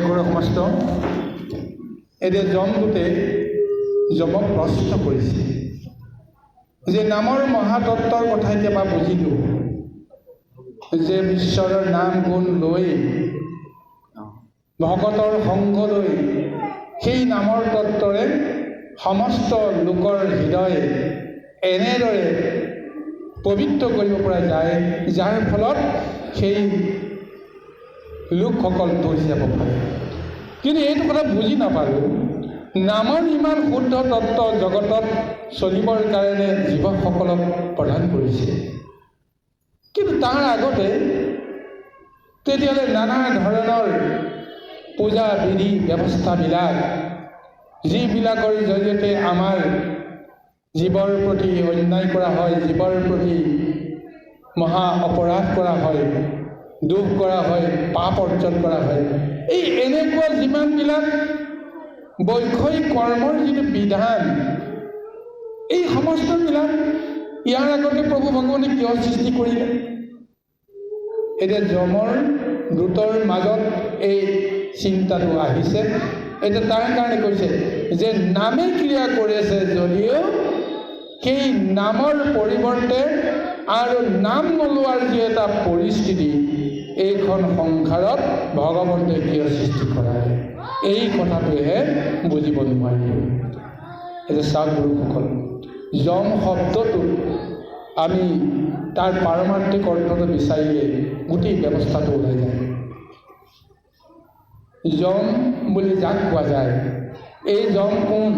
ঘৰ সমস্ত এতিয়া যমদূতে যমক প্ৰশ্ন কৰিছে যে নামৰ মহাতত্বৰ কথা এতিয়া বুজিলোঁ যে ঈশ্বৰৰ নাম গুণ লৈ ভকতৰ সংগ লৈ সেই নামৰ তত্বৰে সমস্ত লোকৰ হৃদয় এনেদৰে পবিত্ৰ কৰিব পৰা যায় যাৰ ফলত সেই লোকসকল ধৰি যাব পাৰে। কিন্তু এইটো কথা বুজি নাপালোঁ নামৰ ইমান শুদ্ধ তত্ত্ব জগতত চলিবৰ কাৰণে জীৱসকলক প্ৰদান কৰিছে, কিন্তু তাৰ আগতে তেতিয়াহ'লে নানা ধৰণৰ পূজা বিধি ব্যৱস্থাবিলাক যিবিলাকৰ জৰিয়তে আমাৰ জীৱৰ প্ৰতি অন্যায় কৰা হয়, জীৱৰ প্ৰতি মহা অপৰাধ কৰা হয়, দুখ কৰা হয়, পাপ অৰ্জন কৰা হয়, এই এনেকুৱা যিমানবিলাক বৈষয়িক কৰ্মৰ যিটো বিধান এই সমস্তবিলাক ইয়াৰ আগতে প্ৰভু ভগৱানে কিয় সৃষ্টি কৰিলে? এতিয়া যমৰ দূতৰ মাজত এই চিন্তাটো আহিছে। এতিয়া তাৰ কাৰণে কৈছে যে নামে ক্ৰিয়া কৰিছে যদিও সেই নামৰ পৰিৱৰ্তে আৰু নাম নোলোৱাৰ যি এটা পৰিস্থিতি এইখন সংসাৰত ভগৱন্তে কিয় সৃষ্টি কৰা এই কথাটোহে বুজিব নোৱাৰিলোঁ। এতিয়া চাওক গুৰুসকল, যম শব্দটো আমি তাৰ পাৰমাৰ্থিক অৰ্থটো বিচাৰিলে গোটেই ব্যৱস্থাটো ওলাই যায়। যম বুলি যাক কোৱা যায়, এই যম কোন?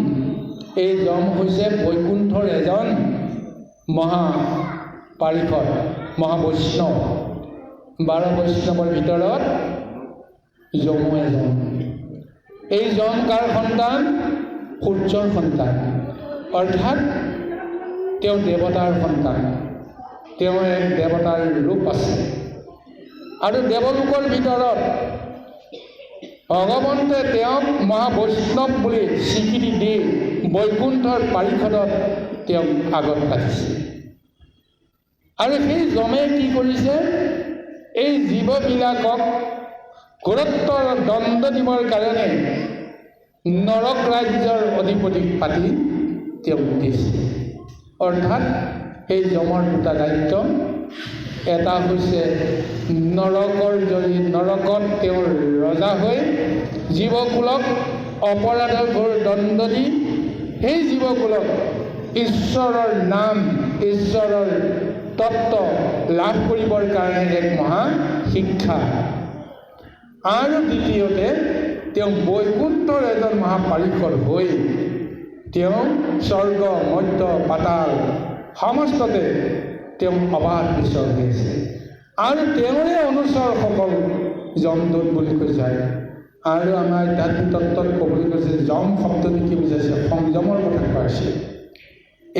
এই যম হৈছে বৈকুণ্ঠৰ এজন মহা পাৰিষদ, মহাবৈষ্ণৱ। 12 বৈষ্ণৱৰ ভিতৰত যমো এজন। এই যম কাৰ সন্তান? সূৰ্যৰ সন্তান, অৰ্থাৎ তেওঁ দেৱতাৰ সন্তান। তেওঁ এক দেৱতাৰ ৰূপ আছে আৰু দেৱলোকৰ ভিতৰত ভগৱন্তে তেওঁক মহাবৈষ্ণৱ বুলি স্বীকৃতি দি বৈকুণ্ঠৰ পাৰিষদত তেওঁক আগত ৰাখিছে। আৰু সেই যমে কি কৰিছে? এই জীৱবিলাকক গুৰুত্বৰ দণ্ড দিবৰ কাৰণে নৰক ৰাজ্যৰ অধিপতি পাতি তেওঁক দিছে। অৰ্থাৎ সেই যমৰ দুটা দায়িত্ব, এটা হৈছে নৰকৰ নৰকত তেওঁৰ ৰজা হৈ জীৱকুলক অপৰাধৰ ঘোৰ দণ্ড দি সেই জীৱকুলক ঈশ্বৰৰ নাম, ঈশ্বৰৰ তত্ত্ব লাভ কৰিবৰ কাৰণে এক মহা শিক্ষা। আৰু দ্বিতীয়তে তেওঁ বৈকুণ্ঠৰ এজন মহাপাৰিষদ হৈ তেওঁ স্বৰ্গ মধ্য পাতাল সমস্ততে তেওঁ অবাধ বিচৰ হৈ আছে। আৰু তেওঁৰে অনুচৰসকল যমদূত বুলি কৈ যায়। আৰু আমাৰ আধ্যাত্মিক তত্ত্বত ক'বলৈ কৈছে যম শব্দটো কি বুজাইছে? সংযমৰ কথা কোৱা হৈছে।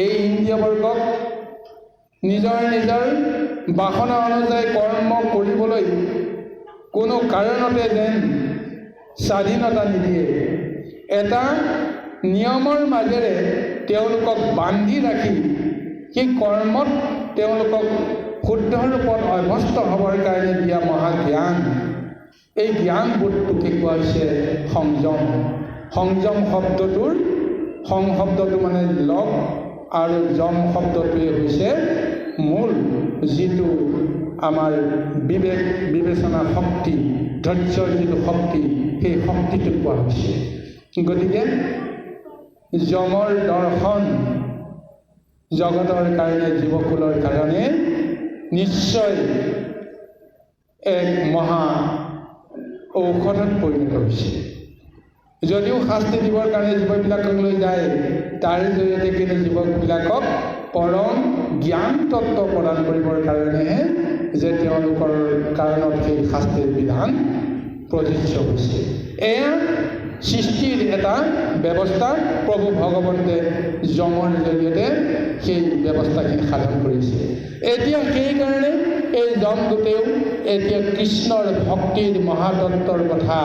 এই ইন্দ্ৰিয়বৰ্গক নিজৰ নিজৰ বাসনা অনুযায়ী কৰ্ম কৰিবলৈ কোনো কাৰণতে যেন স্বাধীনতা নিদিয়ে, এটা নিয়মৰ মাজেৰে তেওঁলোকক বান্ধি ৰাখি সেই কৰ্মত তেওঁলোকক শুদ্ধ ৰূপত অভ্যস্ত হ'বৰ কাৰণে দিয়া মহাজ্ঞান, এই জ্ঞানবোধটোকে কোৱা হৈছে সংযম। সংযম শব্দটোৰ সং শব্দটো মানে লগ আৰু যম শব্দটোৱে হৈছে মূল, যিটো আমাৰ বিবেক বিবেচনা শক্তি, ধৈৰ্যৰ যিটো শক্তি, সেই শক্তিটো কোৱা হৈছে। গতিকে যমৰ দৰ্শন জগতৰ কাৰণে, জীৱকুলৰ কাৰণে নিশ্চয় এক মহা ঔষধত পৰিণত হৈছে। যদিও শাস্তি দিবৰ কাৰণে জীৱবিলাকক লৈ যায়, তাৰ জৰিয়তে কিন্তু জীৱবিলাকক পৰম জ্ঞান তত্ত্ব প্ৰদান কৰিবৰ কাৰণেহে যে তেওঁলোকৰ কাৰণত সেই শাস্তিৰ বিধান প্ৰযোজ্য হৈছে। এয়া সৃষ্টিৰ এটা ব্যৱস্থা। প্ৰভু ভগৱন্তে যমৰ জৰিয়তে সেই ব্যৱস্থাখিনি সাধন কৰিছে। এতিয়া সেইকাৰণে এই যমদূতেও এতিয়া কৃষ্ণৰ ভক্তিৰ মহাতত্বৰ কথা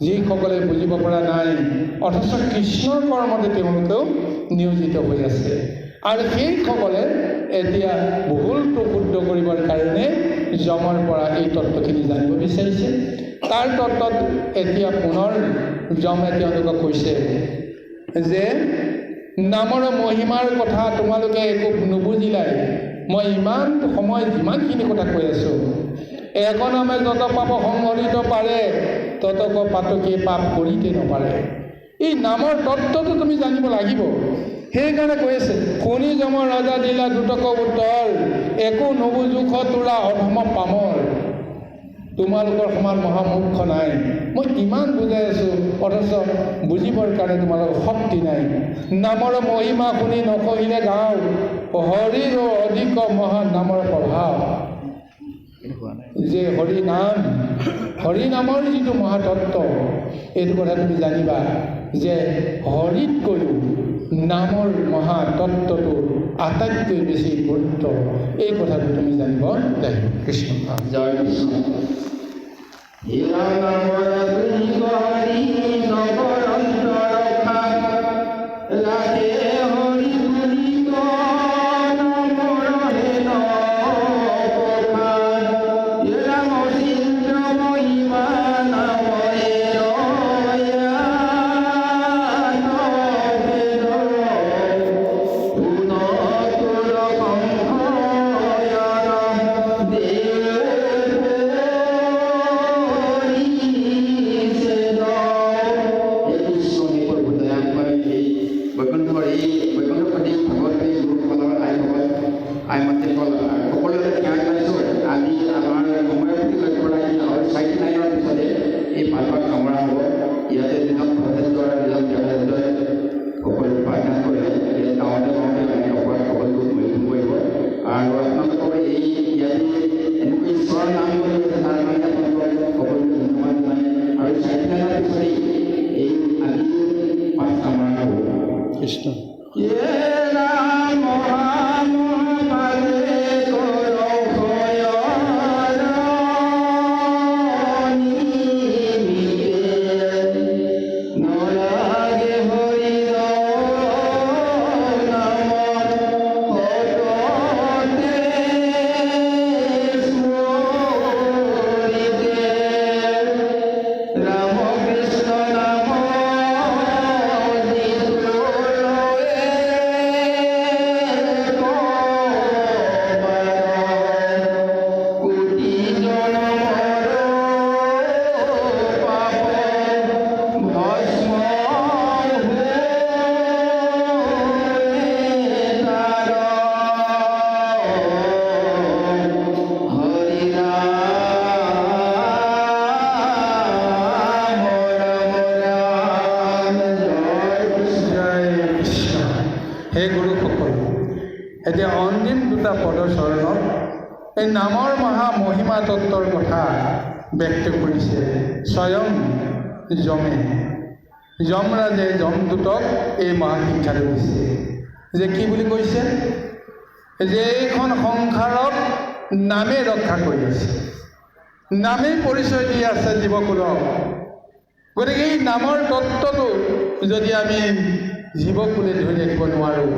যিসকলে বুজিব পৰা নাই, অথচ কৃষ্ণৰ কৰ্মতে তেওঁলোকেও নিয়োজিত হৈ আছে। আৰু সেইসকলে এতিয়া ভুলটো শুদ্ধ কৰিবৰ কাৰণে যমৰ পৰা এই তত্ত্বখিনি জানিব বিচাৰিছে। তাৰ তত্ত্বত এতিয়া পুনৰ যমে তেওঁলোকক কৈছে যে নামৰ মহিমাৰ কথা তোমালোকে একো নুবুজিলাই। মই ইমান সময় যিমানখিনি কথা কৈ আছোঁ, এক নামে যত পাপ সংহৰিত পাৰে ততক পাতকে পাপ কৰিতে নপাৰে। এই নামৰ তত্ত্বটো তুমি জানিব লাগিব। সেইকাৰণে কৈ আছে, শুনি যমৰ ৰজা দিলা দুটক উত্তৰ, একো নুবুজুখ তোৰা অধম পামৰ। তোমালোকৰ সমান মহামূৰ্খ নাই। মই ইমান বুজাই আছোঁ, অথচ বুজিবৰ কাৰণে তোমালোকৰ শক্তি নাই। নামৰ মহিমা শুনি নকহিলে গাওঁ, হৰিৰ অধিক মহান নামৰ প্ৰভাৱ। যে হৰি নামৰ যিটো মহাতত্ত্ব, এইটো কথা তুমি জানিবা যে হৰিতকৈও নামৰ মহাতত্ত্বটো আটাইতকৈ বেছি গুৰুত্ব। এই কথাটো তুমি জানিব লাগিব। কৃষ্ণ জয় কৃষ্ণ। এতিয়া অন্তিম দুটা পদৰ চৰণত এই নামৰ মহা মহিমা তত্ত্বৰ কথা ব্যক্ত কৰিছে স্বয়ং যমে। যমৰাজে যমদূতক এই মহাশিক্ষাটো দিছে যে কি বুলি কৈছে, যে এইখন সংসাৰত নামে ৰক্ষা কৰি আছে, নামেই পৰিচয় দি আছে জীৱকুলক। গতিকে এই নামৰ তত্ত্বটো যদি আমি জীৱকুলে ধৰি ৰাখিব নোৱাৰোঁ,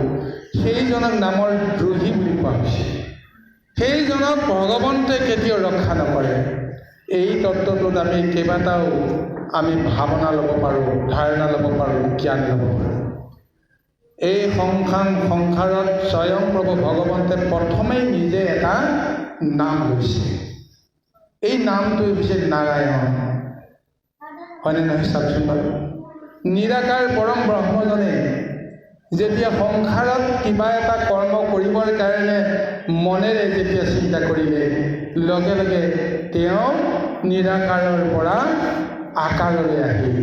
সেইজনক নামৰ দ্ৰোহী বুলি কোৱা হৈছে। সেইজনক ভগৱন্তে কেতিয়াও ৰক্ষা নকৰে। এই তত্ত্বটোত আমি কেইবাটাও আমি ভাৱনা ল'ব পাৰোঁ, ধাৰণা ল'ব পাৰোঁ, জ্ঞান ল'ব পাৰোঁ। এই সংসাৰত স্বয়ং প্ৰভু ভগৱন্তে প্ৰথমেই নিজে এটা নাম লৈছে। এই নামটো হৈছে নাৰায়ণ। হয়নে নহয় চাওকচোন বাৰু। নিৰাকাৰ পৰম ব্ৰহ্মজনে যেতিয়া সংসাৰত কিবা এটা কৰ্ম কৰিবৰ কাৰণে মনেৰে যেতিয়া চিন্তা কৰিলে, লগে লগে তেওঁ নিৰাকাৰৰ পৰা আকাৰলৈ আহিল।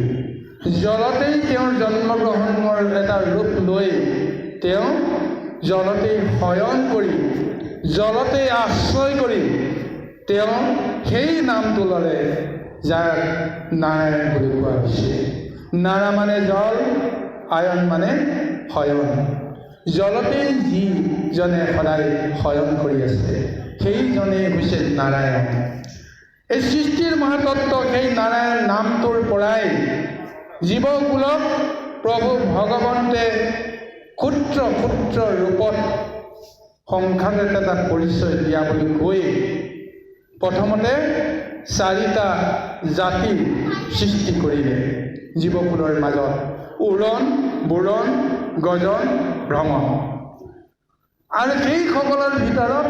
জলতেই তেওঁৰ জন্মগ্ৰহণৰ এটা ৰূপ লৈ তেওঁ জলতেই শয়ন কৰি, জলতেই আশ্ৰয় কৰি তেওঁ সেই নামটো ল'লে, যাক নাৰায়ণ বুলি কোৱা হৈছে। নাৰা মানে জল, আয়ন মানে শয়ন। জলতেই যিজনে সদায় শয়ন কৰি আছে, সেইজনেই হৈছে নাৰায়ণ। এই সৃষ্টিৰ মহাতত্ত্ব সেই নাৰায়ণ নামটোৰ পৰাই জীৱকুলক প্ৰভু ভগৱন্তে ক্ষুদ্ৰ ক্ষুদ্ৰ ৰূপত সংসাৰত এটা পৰিচয় দিয়া বুলি কৈ প্ৰথমতে চাৰিটা জাতি সৃষ্টি কৰিলে জীৱকুলৰ মাজত, উৰণ, বুৰণ, গজন, ভ্ৰমণ। আৰু সেইসকলৰ ভিতৰত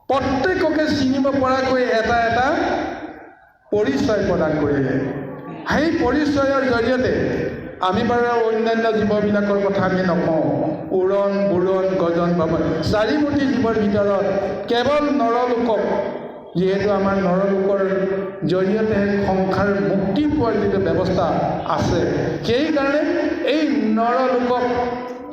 প্ৰত্যেককে চিনিব পৰাকৈ এটা এটা পৰিচয় প্ৰদান কৰিলে। সেই পৰিচয়ৰ জৰিয়তে আমি বাৰু অন্যান্য জীৱবিলাকৰ কথা আমি নকওঁ, উৰণ, বুৰণ, গজন, ভ্ৰমণ, চাৰিমুঠি জীৱৰ ভিতৰত কেৱল নৰলোকক, যিহেতু আমাৰ নৰলোকৰ জৰিয়তে সংসাৰ মুক্তি পোৱাৰ যিটো ব্যৱস্থা আছে, সেইকাৰণে এই নৰলোকক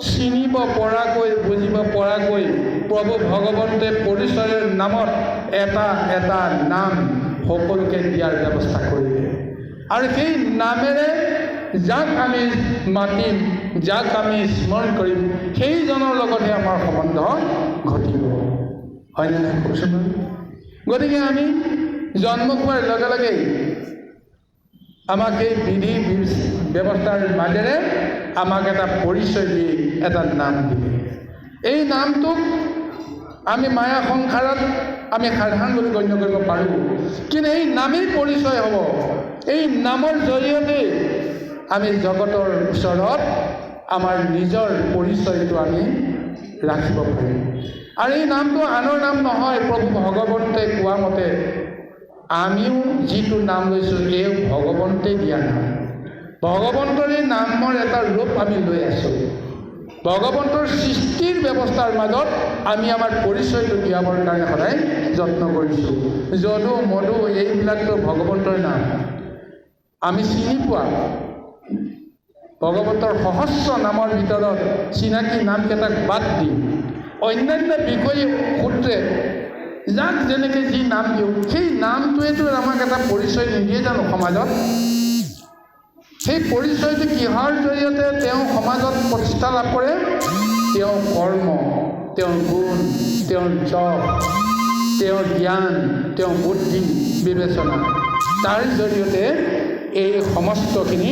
চিনিব পৰাকৈ, বুজিব পৰাকৈ প্ৰভু ভগৱন্তে পৰিচয়ৰ নামত এটা এটা নাম সকলোকে দিয়াৰ ব্যৱস্থা কৰিলে। আৰু সেই নামেৰে যাক আমি মাতিম, যাক আমি স্মৰণ কৰিম, সেইজনৰ লগতহে আমাৰ সম্বন্ধ ঘটিব, হয়নে নহয় কওকচোন? গতিকে আমি জন্ম হোৱাৰ লগে লগেই আমাক এই বিধি ব্যৱস্থাৰ মাজেৰে আমাক এটা পৰিচয় দি এটা নাম দিলে। এই নামটোক আমি মায়া সংসাৰত আমি সাধাৰণ বুলি গণ্য কৰিব পাৰোঁ, কিন্তু এই নামেই পৰিচয় হ'ব। এই নামৰ জৰিয়তে আমি জগতৰ ওচৰত আমাৰ নিজৰ পৰিচয়টো আমি ৰাখিব পাৰিম। আৰু এই নামটো আনৰ নাম নহয়, প্ৰভু ভগৱন্তে কোৱা মতে আমিও যিটো নাম লৈছোঁ এই ভগৱন্তে দিয়া নাম। ভগৱন্তৰে নামৰ এটা ৰূপ আমি লৈ আছোঁ। ভগৱন্তৰ সৃষ্টিৰ ব্যৱস্থাৰ মাজত আমি আমাৰ পৰিচয়টো দিয়াবৰ কাৰণে সদায় যত্ন কৰিছোঁ। যদু, মধু এইবিলাকতো ভগৱন্তৰ নাম। আমি চিনি পোৱা ভগৱন্তৰ সহস্ৰ নামৰ ভিতৰত চিনাকি নামকেইটাক বাদ দি অন্যান্য বিষয় সূত্ৰে যাক যেনেকৈ যি নাম দিওঁ, সেই নামটোৱেতো আমাক এটা পৰিচয় নিদিয়ে জানো সমাজত? সেই পৰিচয়টো কিহৰ জৰিয়তে তেওঁ সমাজত প্ৰতিষ্ঠা লাভ কৰে? তেওঁৰ কৰ্ম, তেওঁৰ গুণ, তেওঁৰ যশ, তেওঁৰ জ্ঞান, তেওঁৰ বুদ্ধি বিবেচনা, তাৰ জৰিয়তে এই সমস্তখিনি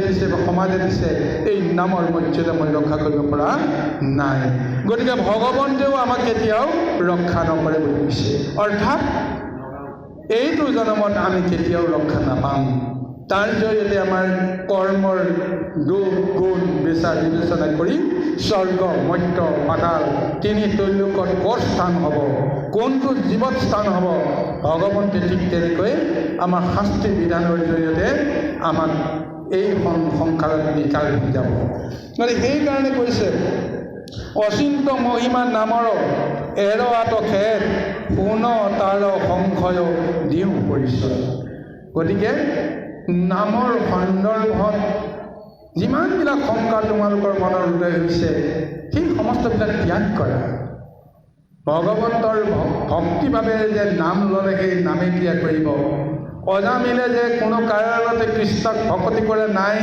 দিছে বা সমাজে দিছে, এই নামৰ মৰ্যাদা মই ৰক্ষা কৰিব পৰা নাই। গতিকে ভগৱন্তেও আমাক কেতিয়াও ৰক্ষা নকৰে বুলি কৈছে। অৰ্থাৎ এইটো জনমত আমি কেতিয়াও ৰক্ষা নাপাম। তাৰ জৰিয়তে আমাৰ কৰ্মৰ দুখ গুণ বিচাৰ বিবেচনা কৰি স্বৰ্গ, মৰ্ত্য, পাতাল তিনি ত্ৰৈলোকত ক'ত স্থান হ'ব, কোনটো জীৱত স্থান হ'ব, ভগৱন্তে ঠিক তেনেকৈ আমাৰ শাস্তি বিধানৰ জৰিয়তে আমাক এই সংসাৰত নিকাল হৈ যাব। গতিকে সেইকাৰণে কৈছে অচিন্ত মহিমা নামৰ এৰৱাত খেদ, শুন তাৰ সংশয় দিওঁ পৰিচয়। গতিকে নামৰ সন্দৰ্ভত যিমানবিলাক শংকা তোমালোকৰ মনৰ উদয় হৈছে, সেই সমস্তবিলাক ত্যাগ কৰা। ভগৱন্তৰ ভক্তিভাৱে যে নাম ল'লে সেই নামে ক্ৰিয়া কৰিব। অজামিলে যে কোনো কাৰণতে কৃষ্ণক ভকতি কৰে নাই,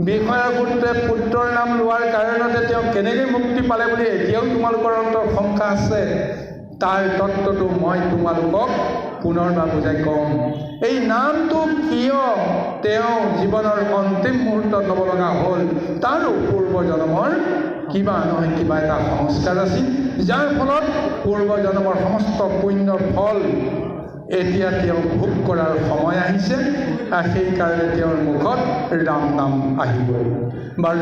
বিষয়া পুত্ৰে পুত্ৰৰ নাম লোৱাৰ কাৰণতে তেওঁ কেনেকৈ মুক্তি পালে বুলি এতিয়াও তোমালোকৰ অন্তৰত শংকা আছে। তাৰ তত্ত্বটো মই তোমালোকক পুনৰবাৰ বুজাই ক'ম। এই নামটো কিয় তেওঁ জীৱনৰ অন্তিম মুহূৰ্তত ল'ব লগা হ'ল, তাৰো পূৰ্ব পূৰ্বজন্মৰ কিবা নহয় কিবা এটা সংস্কাৰ আছিল, যাৰ ফলত পূৰ্বজন্মৰ সমস্ত পুণ্যৰ ফল এতিয়া তেওঁ ভোগ কৰাৰ সময় আহিছে। সেইকাৰণে তেওঁৰ মুখত ৰাম নাম আহিবই। বাৰু